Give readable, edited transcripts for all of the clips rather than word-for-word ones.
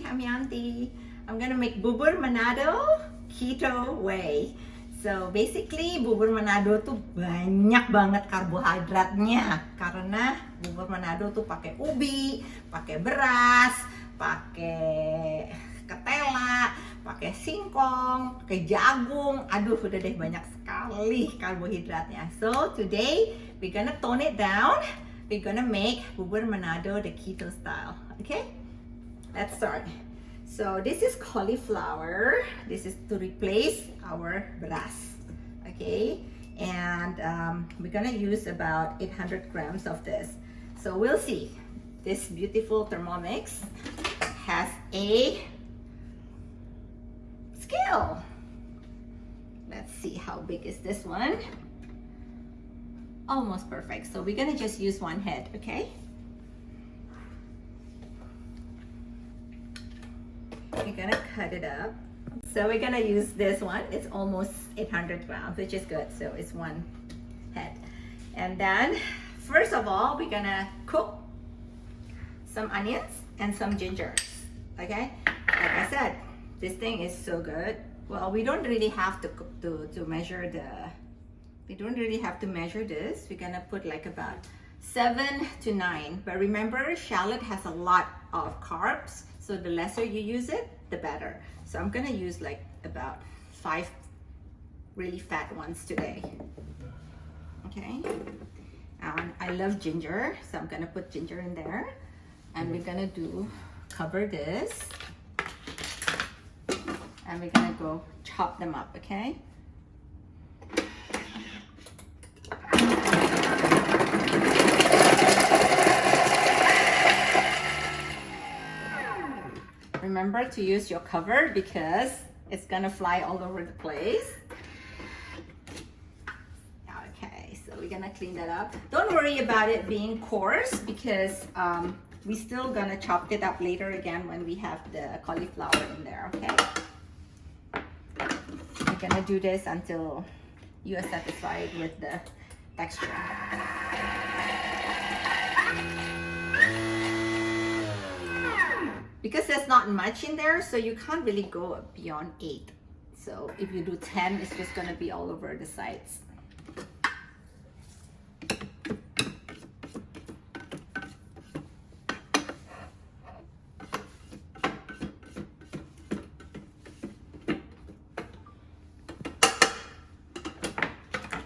I'm Janti. I'm gonna make bubur Manado keto way. So basically bubur Manado tuh banyak banget karbohidratnya karena bubur Manado tuh pakai ubi, pakai beras, pakai ketela, pakai singkong, pakai jagung. Aduh, udah deh banyak sekali karbohidratnya. So today we're gonna tone it down. We're gonna make bubur Manado the keto style. Okay, let's start. So this is cauliflower. This is to replace our beras. Okay, and we're gonna use about 800 grams of this. So we'll see. This beautiful Thermomix has a scale. Let's see how big is this one. Almost perfect. So we're gonna just use one head, okay? We're gonna cut it up. So we're gonna use this one. It's almost 800 grams, which is good. So it's one head. And then, first of all, we're gonna cook some onions and some ginger. Okay? Like I said, this thing is so good. Well, we don't really have to measure we don't really have to measure this. We're gonna put like about 7 to 9. But remember, shallot has a lot of carbs. So the lesser you use it, the better. So I'm gonna use like about 5 really fat ones today. Okay. I love ginger, so I'm gonna put ginger in there. And we're gonna cover this. And we're gonna go chop them up, okay? Remember to use your cover because it's gonna fly all over the place. Okay, so we're gonna clean that up. Don't worry about it being coarse because we're still gonna chop it up later again when we have the cauliflower in there, okay? We're gonna do this until you are satisfied with the texture. Because there's not much in there, so you can't really go beyond 8. So if you do 10, it's just gonna be all over the sides.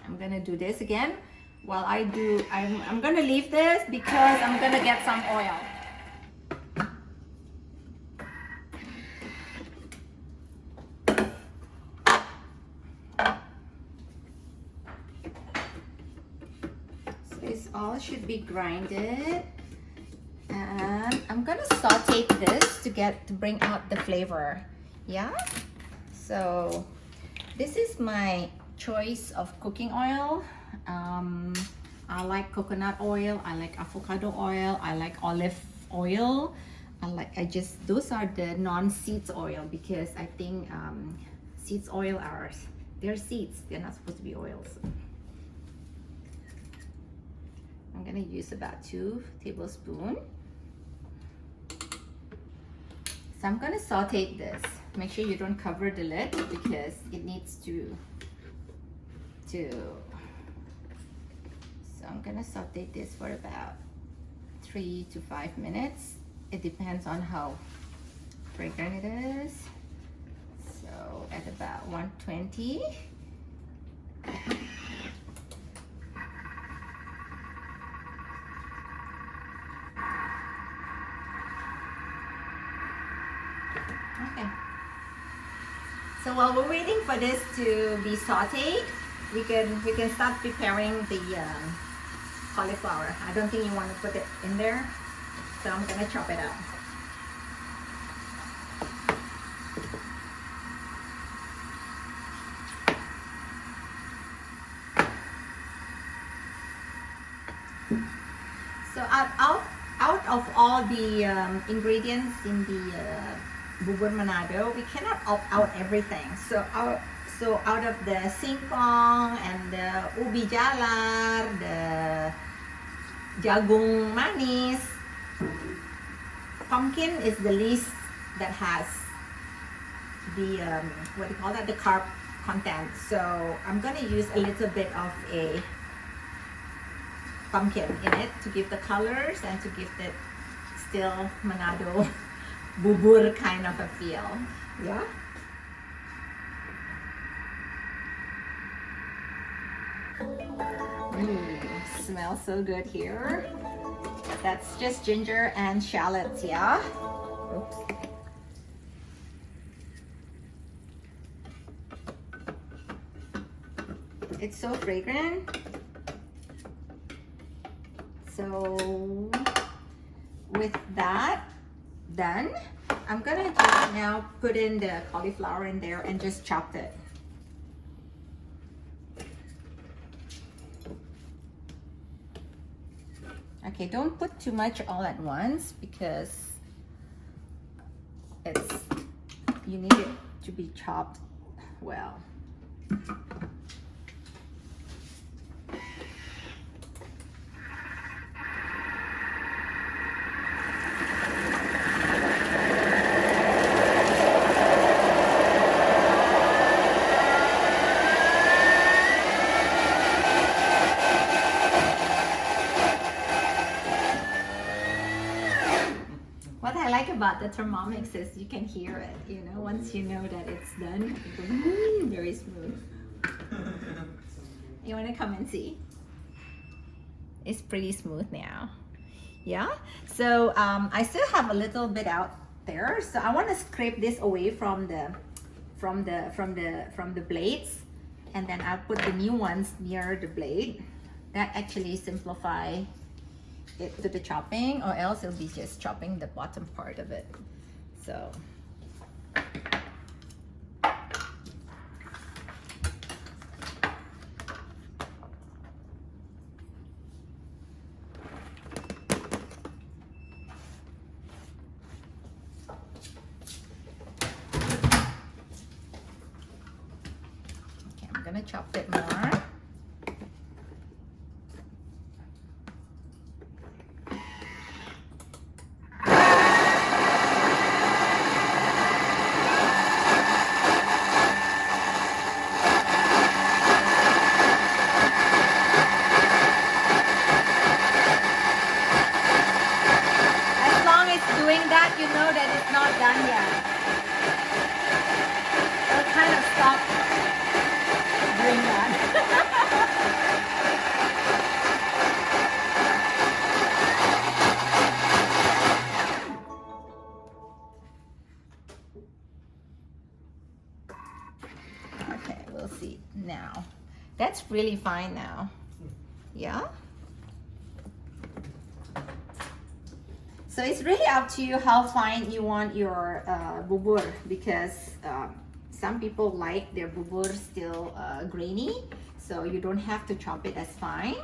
I'm gonna do this again. While I do, I'm gonna leave this because I'm gonna get some oil. All should be grinded, and I'm gonna saute this to bring out the flavor. Yeah, so this is my choice of cooking oil. I like coconut oil, I like avocado oil, I like olive oil. Those are the non-seeds oil because I think seeds oil they're seeds, they're not supposed to be oils. I'm gonna use about 2 tablespoons. So I'm gonna saute this. Make sure you don't cover the lid because it needs to. So I'm gonna saute this for about 3 to 5 minutes. It depends on how fragrant it is. So at about 120. Okay. So while we're waiting for this to be sauteed, we can start preparing the cauliflower. I don't think you want to put it in there, so I'm gonna chop it up. So out of all the ingredients in the bubur Manado, we cannot opt out everything. So out of the singkong and the ubi jalar, the jagung manis, pumpkin is the least that has the what do you call that, the carb content. So I'm gonna use a little bit of a pumpkin in it to give the colors and to give it still Manado bubur kind of a feel. Yeah. Smells so good here. That's just ginger and shallots, yeah. Oops. It's so fragrant. So with that done, I'm gonna just now put in the cauliflower in there and just chop it. Okay, don't put too much all at once because you need it to be chopped well. What I like about the Thermomix is you can hear it, you know, once you know that it's done, very smooth. You want to come and see? It's pretty smooth now. Yeah, so I still have a little bit out there, so I want to scrape this away from the blades, and then I'll put the new ones near the blade. That actually simplify it to the chopping, or else it'll be just chopping the bottom part of it. So okay, I'm gonna chop it more. You know that it's not done yet. I'll kind of stop doing that. Okay, we'll see now. That's really fine now. Yeah? So it's really up to you how fine you want your bubur, because some people like their bubur still grainy, so you don't have to chop it as fine.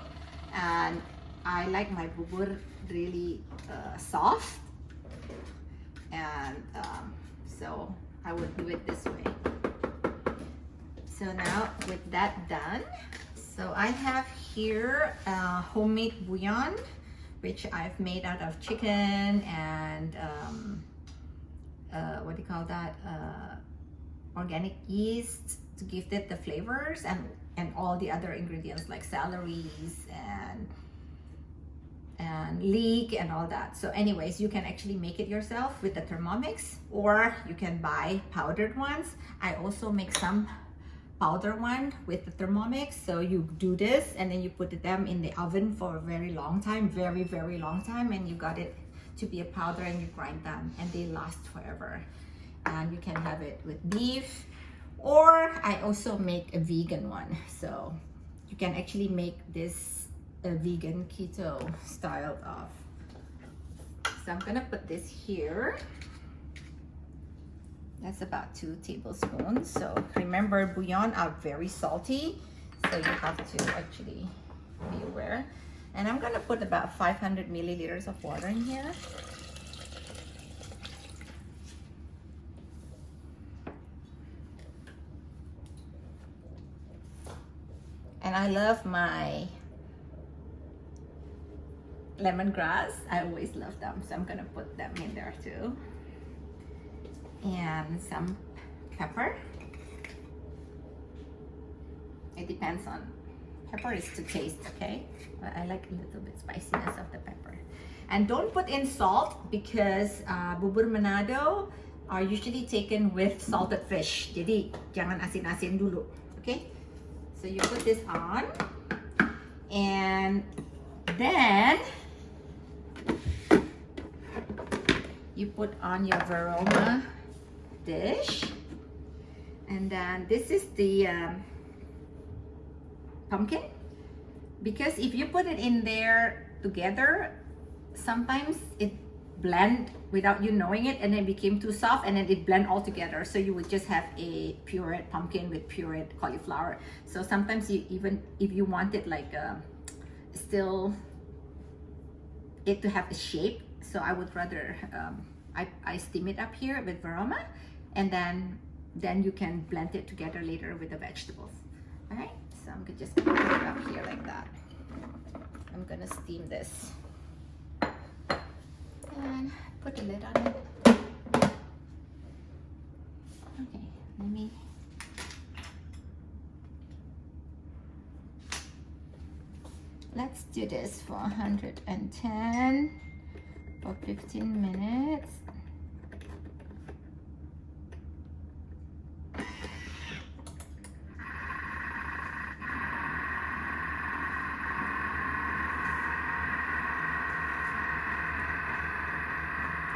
And I like my bubur really soft, and so I would do it this way. So now with that done, so I have here homemade bouillon, which I've made out of chicken and what do you call that, organic yeast to give it the flavors, and all the other ingredients like celeries and leek and all that. So anyways, you can actually make it yourself with the Thermomix, or you can buy powdered ones. I also make some powder one with the Thermomix. So you do this and then you put them in the oven for a very long time, very long time, and you got it to be a powder, and you grind them and they last forever. And you can have it with beef, or I also make a vegan one, so you can actually make this a vegan keto style of. So I'm gonna put this here. That's about 2 tablespoons. So remember, bouillon are very salty, so you have to actually be aware. And I'm gonna put about 500 milliliters of water in here. And I love my lemongrass. I always love them, so I'm gonna put them in there too. and some pepper. It depends on, pepper is to taste, okay? But I like a little bit spiciness of the pepper. And don't put in salt because bubur Manado are usually taken with salted fish. Jadi jangan asin-asin dulu, okay? So you put this on, and then you put on your Veroma dish, and then this is the pumpkin, because if you put it in there together, sometimes it blend without you knowing it, and then it became too soft, and then it blend all together. So you would just have a pureed pumpkin with pureed cauliflower. So sometimes you, even if you want it like still it to have a shape, so I would rather I steam it up here with Veroma, and then you can blend it together later with the vegetables. All right, so I'm just gonna put it up here like that. I'm gonna steam this and put a lid on it. Okay, let me. Let's do this for 110 for 15 minutes.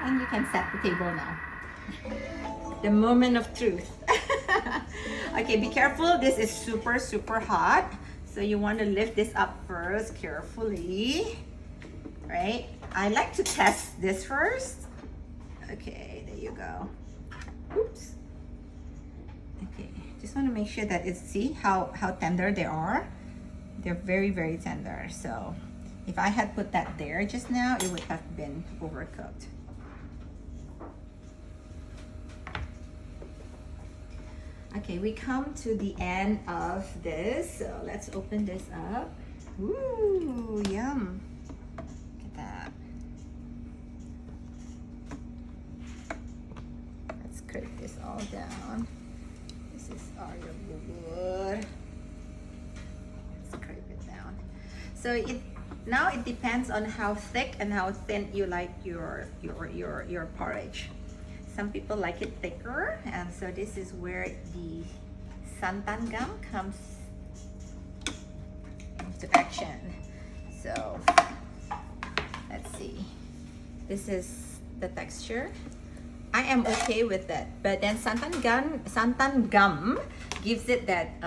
And you can set the table now. The moment of truth. Okay, be careful. This is super, super hot. So you want to lift this up first carefully, right? I like to test this first. Okay, there you go. Oops. Okay, just want to make sure that it's, see how tender they are? They're very, very tender. So if I had put that there just now, it would have been overcooked. Okay, we come to the end of this, so let's open this up. Ooh, yum. Look at that. Let's scrape this all down. This is our bubur. Let's scrape it down. So now it depends on how thick and how thin you like your porridge. Some people like it thicker, and so this is where the santan gum comes into action. So let's see, this is the texture. I am okay with that, but then santan gum gives it that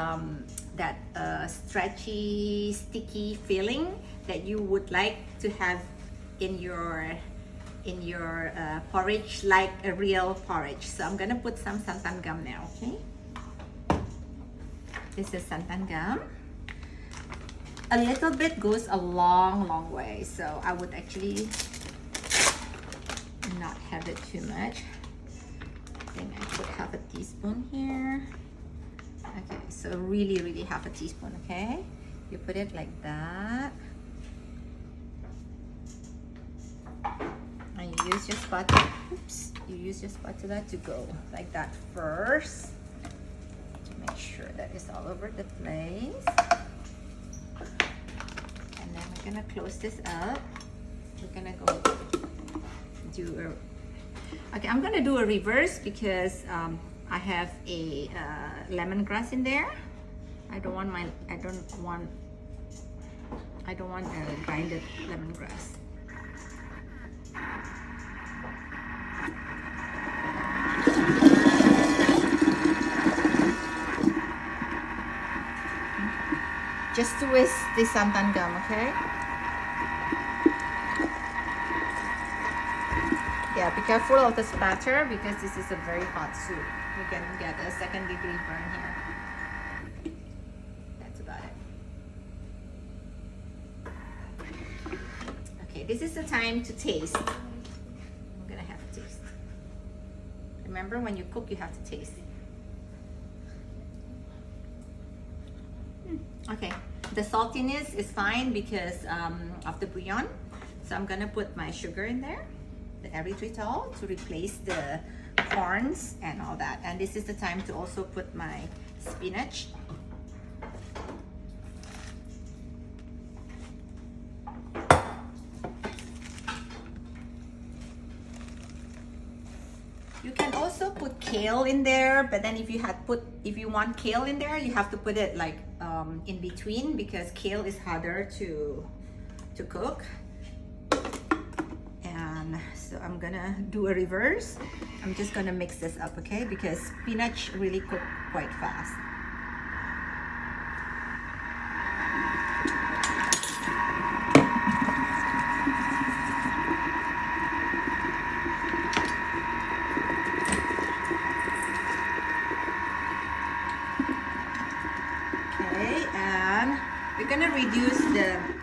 stretchy, sticky feeling that you would like to have in your porridge, like a real porridge. So I'm gonna put some santan gum now, okay? This is santan gum. A little bit goes a long, long way. So I would actually not have it too much. I think I put half a teaspoon here. Okay, so really, really half a teaspoon, okay? You put it like that. And you use your spatula, oops, you use your spatula to go like that first, to make sure that it's all over the place. And then we're gonna close this up. We're gonna go do okay, I'm gonna do a reverse because I have a lemongrass in there. I don't want a grinded lemongrass. Just twist the santan gum, okay? Yeah, be careful of the spatter because this is a very hot soup. You can get a second-degree burn here. That's about it. Okay, this is the time to taste. I'm gonna have a taste. Remember, when you cook, you have to taste. Okay, the saltiness is fine because of the bouillon. So I'm gonna put my sugar in there, the erythritol, to replace the corns and all that. And this is the time to also put my spinach. You can also put kale in there, but then if you want kale in there, you have to put it like in between, because kale is harder to cook. And so I'm gonna do a reverse. I'm just gonna mix this up, okay? Because spinach really cook quite fast.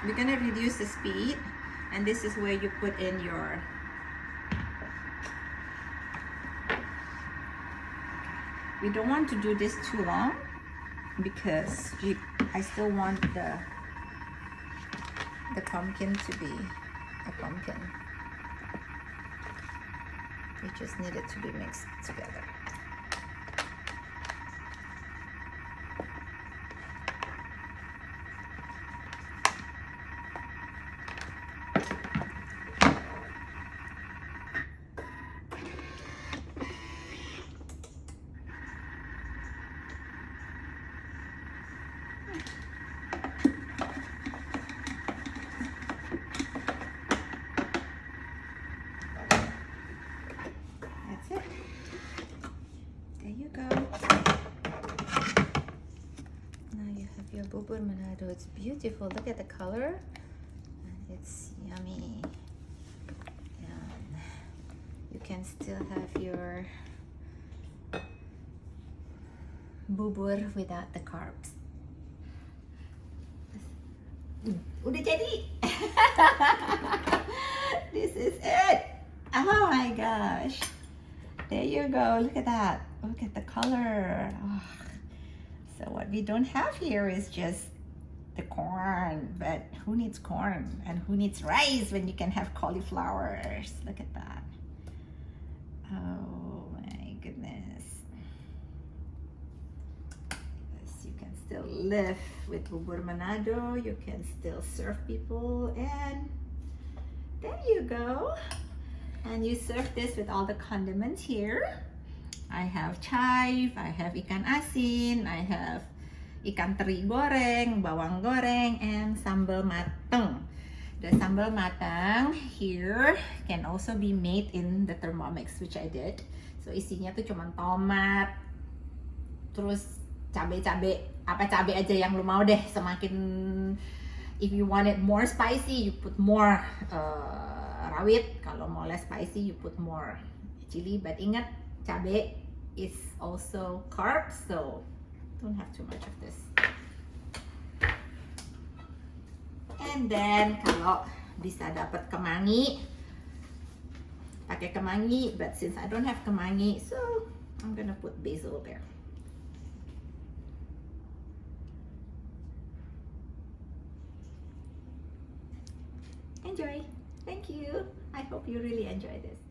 We're gonna reduce the speed, and this is where you put in your we don't want to do this too long, because I still want the pumpkin to be a pumpkin. We just need it to be mixed together. Your Bubur Manado, it's beautiful. Look at the color, and it's yummy. And you can still have your bubur without the carbs. Udah jadi. This is it. Oh my gosh. There you go. Look at that. Look at the color. Oh. So what we don't have here is just the corn, but who needs corn and who needs rice when you can have cauliflowers? Look at that. Oh my goodness. Yes, you can still live with Bubur Manado. You can still serve people, and there you go. And you serve this with all the condiments here. I have chive, I have ikan asin, I have ikan teri goreng, bawang goreng, and sambal matang. The sambal matang here can also be made in the Thermomix, which I did. So isinya tuh cuma tomat, terus cabe-cabe, apa cabe aja yang lu mau deh. Semakin, if you want it more spicy, you put more rawit. Kalau mau less spicy, you put more chili. But ingat, cabe is also carbs, so don't have too much of this. And then kalau bisa dapat kemangi, pakai kemangi. But since I don't have kemangi, so I'm gonna put basil there. Enjoy. Thank you. I hope you really enjoy this.